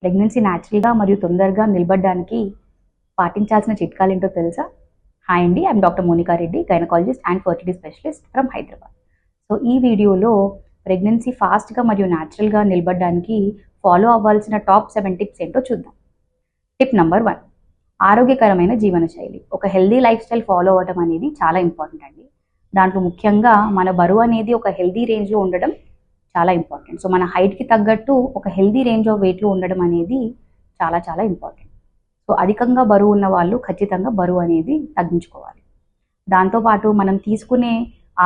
Pregnancy న్యాచురల్గా మరియు తొందరగా నిలబడడానికి పాటించాల్సిన చిట్కాలు ఏంటో తెలుసా? హాయ్ అండి, I'm doctor Monika Reddy, gynaecologist and fertility specialist from Hyderabad. So ఈ వీడియోలో ప్రెగ్నెన్సీ ఫాస్ట్గా మరియు న్యాచురల్గా నిలబడడానికి ఫాలో అవ్వాల్సిన టాప్ 7 టిప్స్ ఏంటో చూద్దాం. టిప్ నెంబర్ 1, ఆరోగ్యకరమైన జీవనశైలి. ఒక హెల్దీ లైఫ్ స్టైల్ ఫాలో అవ్వడం అనేది చాలా ఇంపార్టెంట్ అండి. దాంట్లో ముఖ్యంగా మన బరువు అనేది ఒక హెల్దీ రేంజ్లో ఉండడం చాలా ఇంపార్టెంట్. సో మన హైట్కి తగ్గట్టు ఒక హెల్దీ రేంజ్ ఆఫ్ వెయిట్లో ఉండడం అనేది చాలా చాలా ఇంపార్టెంట్. సో అధికంగా బరువు ఉన్న వాళ్ళు ఖచ్చితంగా బరువు అనేది తగ్గించుకోవాలి. దాంతోపాటు మనం తీసుకునే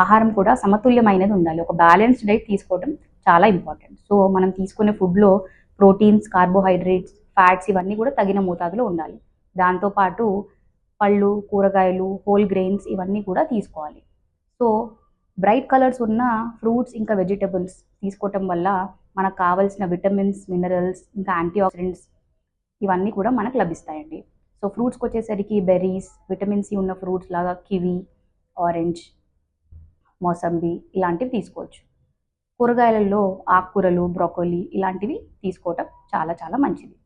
ఆహారం కూడా సమతుల్యమైనది ఉండాలి. ఒక బ్యాలెన్స్డ్ డైట్ తీసుకోవడం చాలా ఇంపార్టెంట్. సో మనం తీసుకునే ఫుడ్లో ప్రోటీన్స్, కార్బోహైడ్రేట్స్, ఫ్యాట్స్ ఇవన్నీ కూడా తగిన మోతాదులో ఉండాలి. దాంతోపాటు పళ్ళు, కూరగాయలు, హోల్ గ్రెయిన్స్ ఇవన్నీ కూడా తీసుకోవాలి. సో బ్రైట్ కలర్స్ ఉన్న ఫ్రూట్స్ ఇంకా వెజిటబుల్స్ తీసుకోవటం వల్ల మనకు కావాల్సిన విటమిన్స్, మినరల్స్ ఇంకా యాంటీ ఆక్సిడెంట్స్ ఇవన్నీ కూడా మనకు లభిస్తాయండి. సో ఫ్రూట్స్కి వచ్చేసరికి బెర్రీస్, విటమిన్ సి ఉన్న ఫ్రూట్స్ లాగా కివి, ఆరెంజ్, మోసంబి ఇలాంటివి తీసుకోవచ్చు. కూరగాయలలో ఆకుకూరలు, బ్రోకోలీ ఇలాంటివి తీసుకోవటం చాలా చాలా మంచిది.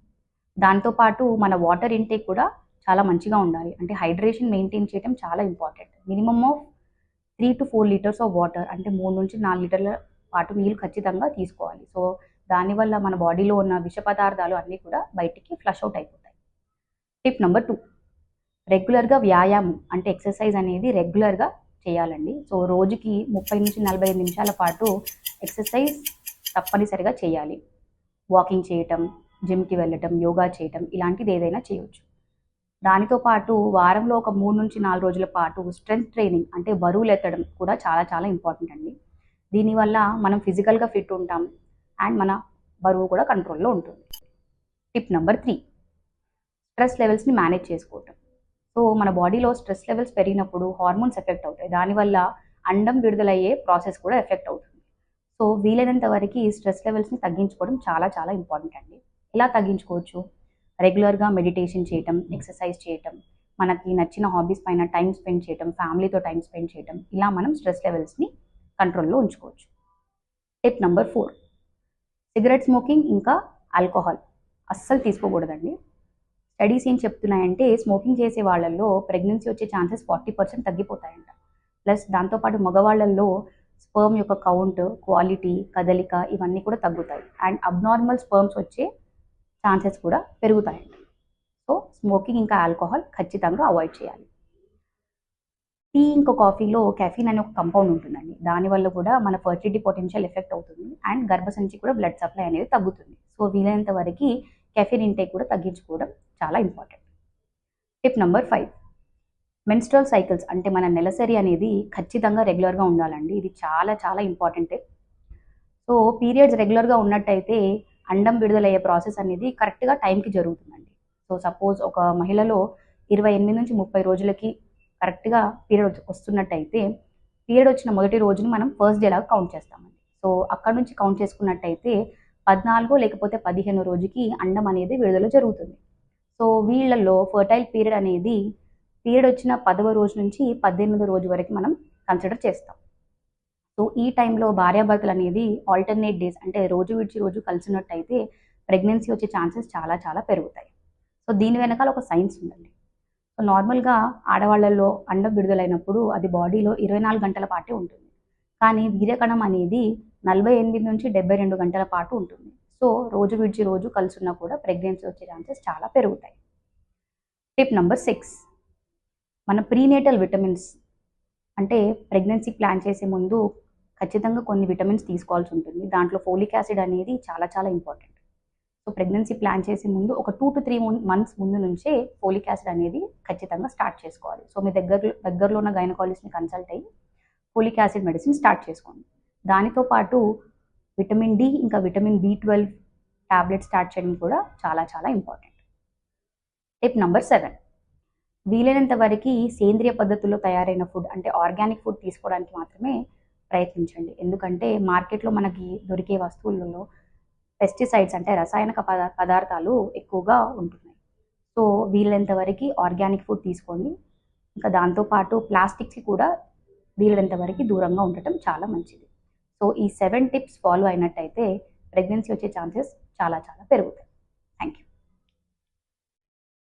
దాంతోపాటు మన వాటర్ ఇంటేక్ కూడా చాలా మంచిగా ఉండాలి. అంటే హైడ్రేషన్ మెయింటైన్ చేయడం చాలా important. Minimum of 3 to 4 litres of water, అంటే 3 నుంచి 4 లీటర్ల పాటు నీళ్ళు ఖచ్చితంగా తీసుకోవాలి. సో దానివల్ల మన బాడీలో ఉన్న విష పదార్థాలు అన్నీ కూడా బయటికి ఫ్లష్ అవుట్ అయిపోతాయి. టిప్ నెంబర్ 2, రెగ్యులర్గా వ్యాయామం అంటే ఎక్సర్సైజ్ అనేది రెగ్యులర్గా చేయాలండి. సో రోజుకి 30 నుంచి 45 నిమిషాల పాటు ఎక్సర్సైజ్ తప్పనిసరిగా చేయాలి. వాకింగ్ చేయటం, జిమ్కి వెళ్ళటం, యోగా చేయటం ఇలాంటిది ఏదైనా చేయవచ్చు. దానితో పాటు వారంలో ఒక 3 నుంచి 4 రోజుల పాటు స్ట్రెంగ్త్ ట్రైనింగ్ అంటే బరువులు ఎత్తడం కూడా చాలా చాలా ఇంపార్టెంట్ అండి. దీనివల్ల మనం ఫిజికల్గా ఫిట్ ఉంటాం అండ్ మన బరువు కూడా కంట్రోల్లో ఉంటుంది. టిప్ నెంబర్ 3, స్ట్రెస్ లెవెల్స్ని మేనేజ్ చేసుకోవటం. సో మన బాడీలో స్ట్రెస్ లెవెల్స్ పెరిగినప్పుడు హార్మోన్స్ ఎఫెక్ట్ అవుతాయి. దానివల్ల అండం విడుదలయ్యే ప్రాసెస్ కూడా ఎఫెక్ట్ అవుతుంది. సో వీలైనంత వరకు స్ట్రెస్ లెవెల్స్ని తగ్గించుకోవడం చాలా చాలా ఇంపార్టెంట్ అండి. ఎలా తగ్గించుకోవచ్చు? రెగ్యులర్గా మెడిటేషన్ చేయటం, ఎక్సర్సైజ్ చేయటం, మనకి నచ్చిన హాబీస్ పైన టైం స్పెండ్ చేయటం, ఫ్యామిలీతో టైం స్పెండ్ చేయటం, ఇలా మనం స్ట్రెస్ లెవెల్స్ని కంట్రోల్లో ఉంచుకోవచ్చు. టిప్ నెంబర్ 4, సిగరెట్ స్మోకింగ్ ఇంకా ఆల్కహాల్ అస్సలు తీసుకోకూడదండి. స్టడీస్ ఏం చెప్తున్నాయంటే స్మోకింగ్ చేసే వాళ్ళల్లో ప్రెగ్నెన్సీ వచ్చే ఛాన్సెస్ 40% తగ్గిపోతాయంట. ప్లస్ దాంతోపాటు మగవాళ్ళల్లో స్పర్మ్ యొక్క కౌంట్, క్వాలిటీ, కదలిక ఇవన్నీ కూడా తగ్గుతాయి అండ్ అబ్నార్మల్ స్పర్మ్స్ వచ్చే ఛాన్సెస్ కూడా పెరుగుతాయండి. సో స్మోకింగ్ ఇంకా ఆల్కహాల్ ఖచ్చితంగా అవాయిడ్ చేయాలి. టీ ఇంకా కాఫీలో కెఫీన్ అనే ఒక కంపౌండ్ ఉంటుందండి. దానివల్ల కూడా మన ఫర్టిలిటీ పొటెన్షియల్ ఎఫెక్ట్ అవుతుంది అండ్ గర్భసంచి కూడా బ్లడ్ సప్లై అనేది తగ్గుతుంది. సో వీలైనంత వరకు కెఫీన్ ఇంటేక్ కూడా తగ్గించుకోవడం చాలా important. Tip number 5, menstrual cycles అంటే మన నెలసరి అనేది ఖచ్చితంగా రెగ్యులర్గా ఉండాలండి. ఇది చాలా చాలా ఇంపార్టెంట్. సో పీరియడ్స్ రెగ్యులర్గా ఉన్నట్టయితే అండం విడుదలయ్యే ప్రాసెస్ అనేది కరెక్ట్గా టైంకి జరుగుతుందండి. సో సపోజ్ ఒక మహిళలో 28 నుంచి 30 రోజులకి కరెక్ట్గా పీరియడ్ వస్తున్నట్టయితే పీరియడ్ వచ్చిన మొదటి రోజుని మనం ఫస్ట్ డే లాగా కౌంట్ చేస్తామండి. సో అక్కడ నుంచి కౌంట్ చేసుకున్నట్టయితే 14 లేకపోతే 15 రోజుకి అండం అనేది విడుదల జరుగుతుంది. సో వీళ్ళల్లో ఫర్టైల్ పీరియడ్ అనేది పీరియడ్ వచ్చిన 10వ రోజు నుంచి 18వ రోజు వరకు మనం కన్సిడర్ చేస్తాం. సో ఈ టైంలో భార్యాభర్తలు అనేది ఆల్టర్నేట్ డేస్ అంటే రోజు విడిచి రోజు కలిసినట్టయితే ప్రెగ్నెన్సీ వచ్చే ఛాన్సెస్ చాలా చాలా పెరుగుతాయి. సో దీని వెనకాల ఒక సైన్స్ ఉందండి. సో నార్మల్గా ఆడవాళ్ళల్లో అండం విడుదలైనప్పుడు అది బాడీలో 24 గంటల పాటే ఉంటుంది. కానీ వీర్యకణం అనేది 48 నుంచి 72 గంటల పాటు ఉంటుంది. సో రోజు విడిచి రోజు కలుసున్నా కూడా ప్రెగ్నెన్సీ వచ్చే ఛాన్సెస్ చాలా పెరుగుతాయి. టిప్ నెంబర్ 6, మన ప్రీనేటల్ విటమిన్స్ అంటే ప్రెగ్నెన్సీ ప్లాన్ చేసే ముందు ఖచ్చితంగా కొన్ని విటమిన్స్ తీసుకోవాల్సి ఉంటుంది. దాంట్లో ఫోలిక్ యాసిడ్ అనేది చాలా చాలా ఇంపార్టెంట్. సో ప్రెగ్నెన్సీ ప్లాన్ చేసే ముందు ఒక 2 to 3 మంత్స్ ముందు నుంచే ఫోలిక్ యాసిడ్ అనేది ఖచ్చితంగా స్టార్ట్ చేసుకోవాలి. సో మీ దగ్గరలో ఉన్న గైనకాలజిస్ట్ని కన్సల్ట్ అయ్యి ఫోలిక్ యాసిడ్ మెడిసిన్ స్టార్ట్ చేసుకోండి. దానితో పాటు విటమిన్ డి ఇంకా విటమిన్ B12 టాబ్లెట్ స్టార్ట్ చేయడం కూడా చాలా చాలా ఇంపార్టెంట్. టిప్ నెంబర్ 7, వీలైనంత వరకు సేంద్రియ పద్ధతుల్లో తయారైన ఫుడ్ అంటే ఆర్గానిక్ ఫుడ్ తీసుకోవడానికి మాత్రమే ప్రయత్నించండి. ఎందుకంటే మార్కెట్లో మనకి దొరికే వస్తువులలో పెస్టిసైడ్స్ అంటే రసాయనిక పదార్థాలు ఎక్కువగా ఉంటున్నాయి. సో వీలైనంత వరకు ఆర్గానిక్ ఫుడ్ తీసుకోండి. ఇంకా దాంతోపాటు ప్లాస్టిక్స్కి కూడా వీలైనంత వరకు దూరంగా ఉండటం చాలా మంచిది. సో ఈ 7 టిప్స్ ఫాలో అయినట్టయితే ప్రెగ్నెన్సీ వచ్చే ఛాన్సెస్ చాలా చాలా పెరుగుతాయి.